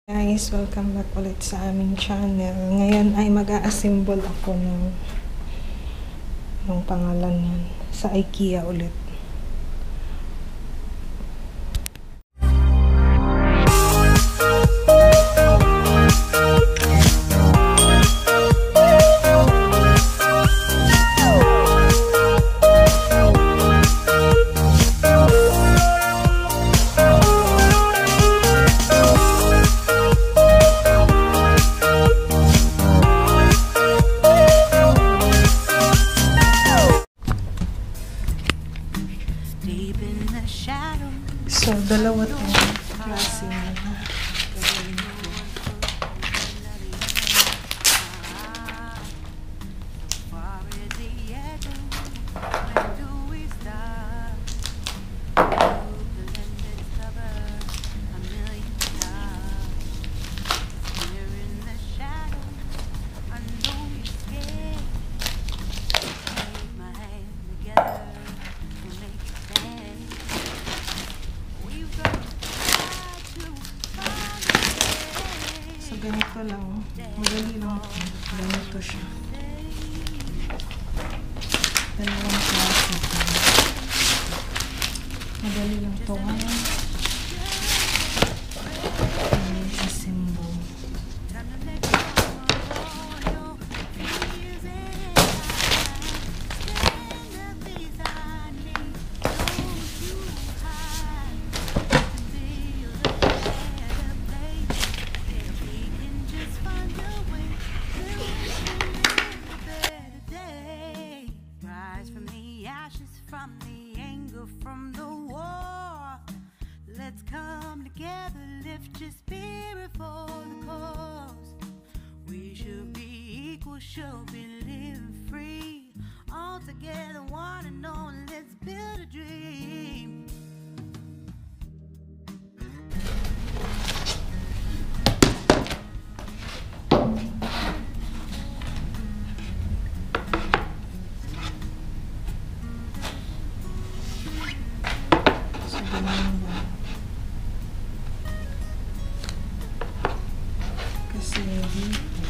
Guys, welcome back ulit sa aming channel. Ngayon ay mag-a-assemble ako ng pangalan yan sa IKEA ulit. So, dalawa itong klase na gagawin ko. Ganito lang, madali lang ito. Ganito siya. Dalawang klase ito. Madali lang ito. Assemble. From the anger from the war, let's come together, lift your spirit for the cause. We should be equal, should be living free, all together, one and all, let's build a dream. Kasi dito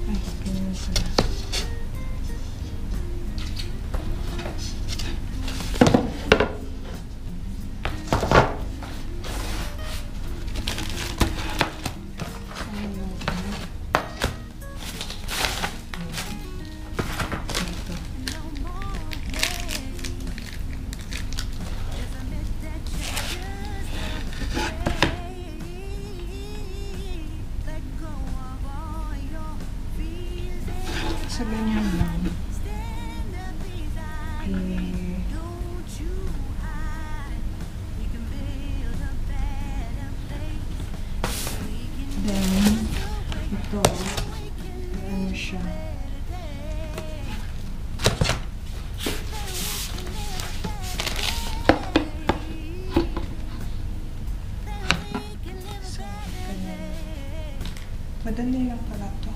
ay, ganyan sila. Sa ganyan lang. Then, ito, ano siya. So, ganyan. Madali lang pala ito.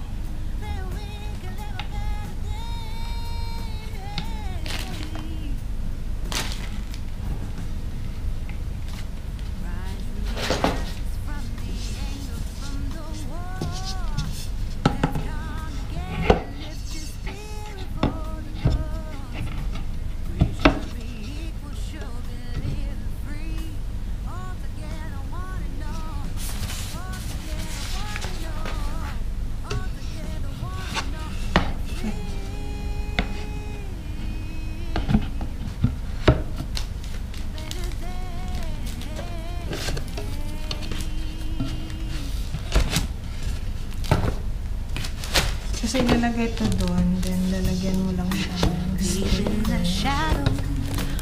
Kasi lalagay ito doon, then lalagyan mo lang siya ng sticker.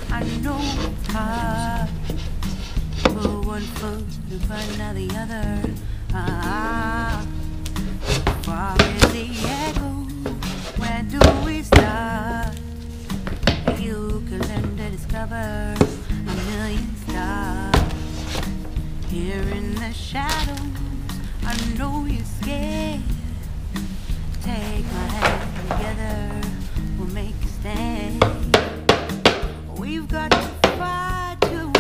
I know it's hard. Put one foot in front of the other. Far is the echo. Where do we start? You can learn to discover a million stars. Here in the shadows, I know you're scared. Take my hand together, we'll make a stand. We've got to fight to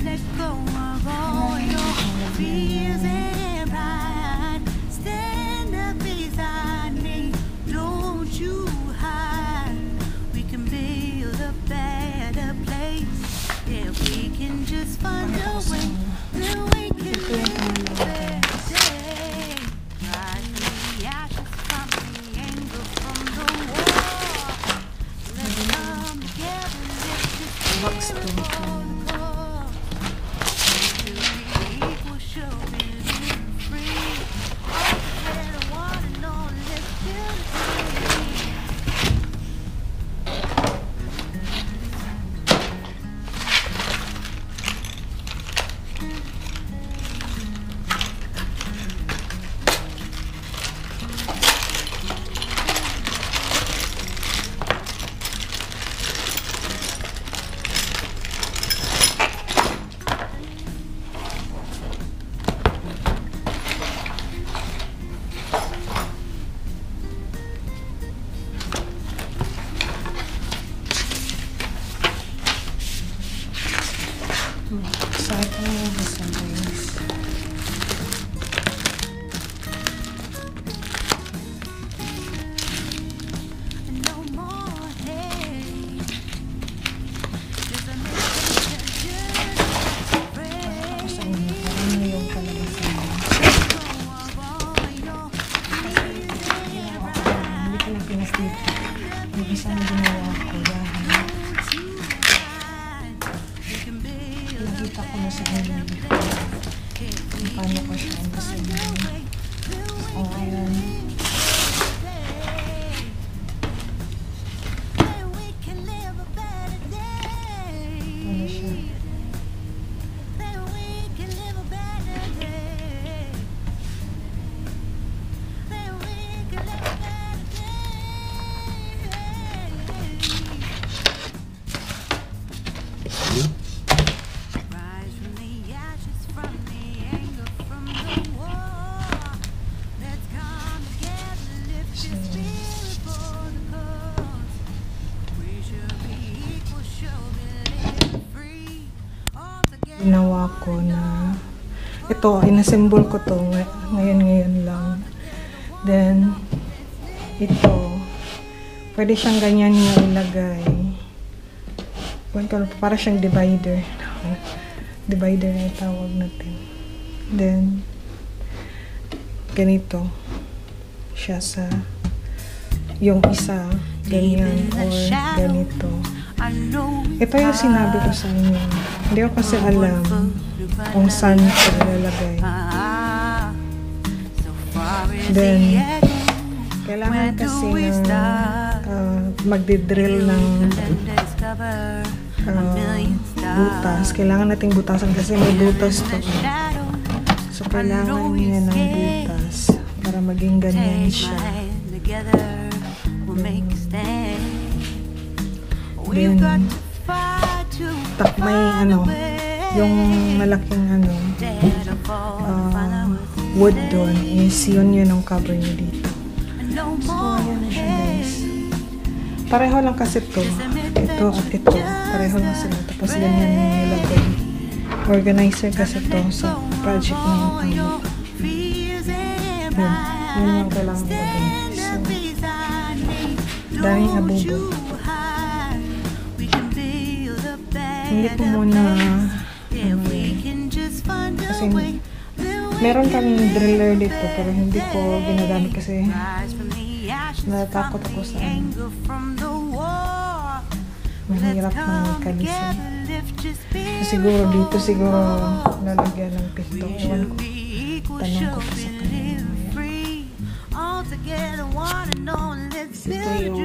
let go of all your fears and pride. Stand up beside me, don't you hide. We can build a better place if we can just find a way. Then we can live a better day. Rise from the ashes, from the anger, from the war. Let's come together, lift this spirit for the cause. To be equal, show we live free. All together, one and all, let's build a dream. Start ko na gusto guys. No more hate. There's a message that just Tapos ano yung kalabasan mo. Hindi ko lang pinaslip. Yung isang ginawa ko dahil nakita ko na sa inyo kung paano ko siya nasabihin. So, ayan. Ano siya? Rise from the ashes, from the anger, from the war. Let's come together, lift this spirit for the cause. We should be equal, should be living free. All together. Ginawa ko na ito, inasymbol ko to ngayon lang. Then, ito, pwede siyang ganyan yung ilagay. Para siyang divider. Divider na itawag natin. Then, ganito siya sa yung isa, ganyan, or ganito. I know Ito yung sinabi ko sa inyo. Hindi ko kasi alam kung saan ko ilalagay. so far is Then, the echo. Kailangan kasi na magdidrill ng butas. Kailangan nating butasan kasi may butas to. So, kailangan niya ng butas para maging ganyan siya. Then, may yung malaking wood doon is yun ang cover niya dito. So, ayan na siya guys. Pareho lang kasi to. Ito at ito. Pareho lang sila. Tapos ganyan yung nilagay. Organizer kasi to sa project na yung yun. Yun yung kailangan nilagay. So, daming abubo. Hindi ko muna kasi meron kaming driller dito pero hindi ko ginagamit kasi natatakot ako sa mahirap ng kalisan. So, siguro dito lalagyan ng pinto. Ewan ko. Tanong ko pa sa kanya. Ito yung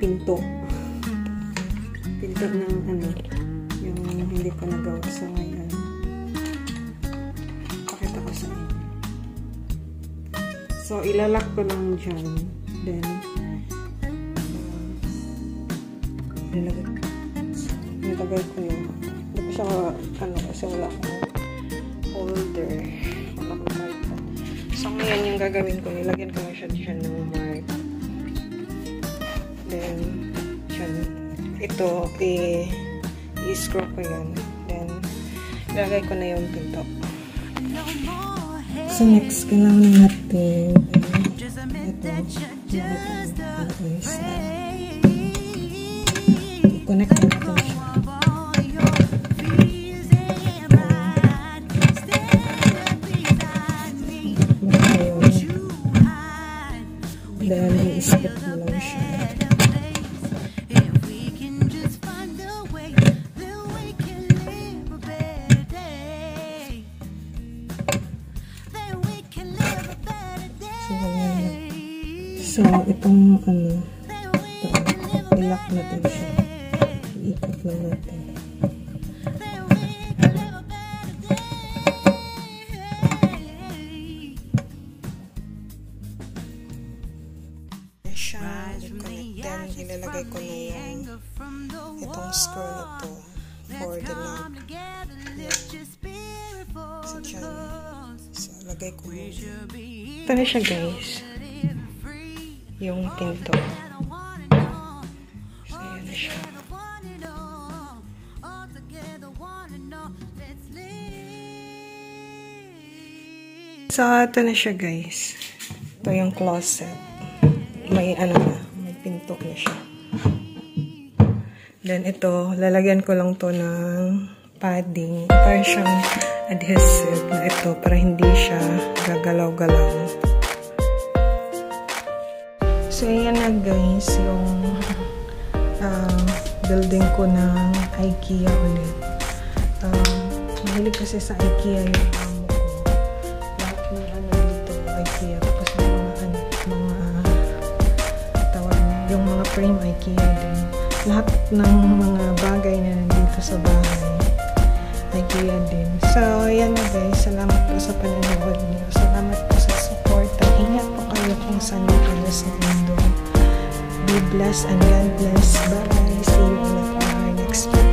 pinto ng yung hindi ko nagawa sa ngayon. Pakita ko sa inyo. So, ilalak ko lang dyan. Then, nilagay ko yung hindi ko siya kasi wala akong holder. Wala akong tripod. So, ngayon yung gagawin ko, nilagyan ko lang siya dyan ng mark. Then, yan. Ito, i-screw ko yan. Then, ilagay ko na yung pinto. So, next, kailangan natin connect natin siya. Then, i-split mo lang siya. So, itong i-lock natin siya. I-ikot lang natin. Siya, then ilalagay ko na yung itong screw na to for the lock. So, dyan. So, lagay ko muna. Ito na siya, guys. Yung pinto. So, yan na siya. So, ito na siya, guys. Ito yung closet. May may pinto na siya. Then, ito, lalagyan ko lang to ng padding. Parang siyang adhesive na ito para hindi siya gagalaw-galaw. So, ayan na guys, yung building ko ng IKEA ulit. Mahilig kasi sa IKEA yung amo ko. Lahat ng dito IKEA. Tapos yung mga frame IKEA din. Lahat ng mga bagay na nandito sa bahay IKEA din. So, ayan na guys. Salamat po sa panonood niyo. Salamat po sa support. Ingat po kayo kung saan kayo sa mundo. Be blessed and God bless. Bye. See you in our next video.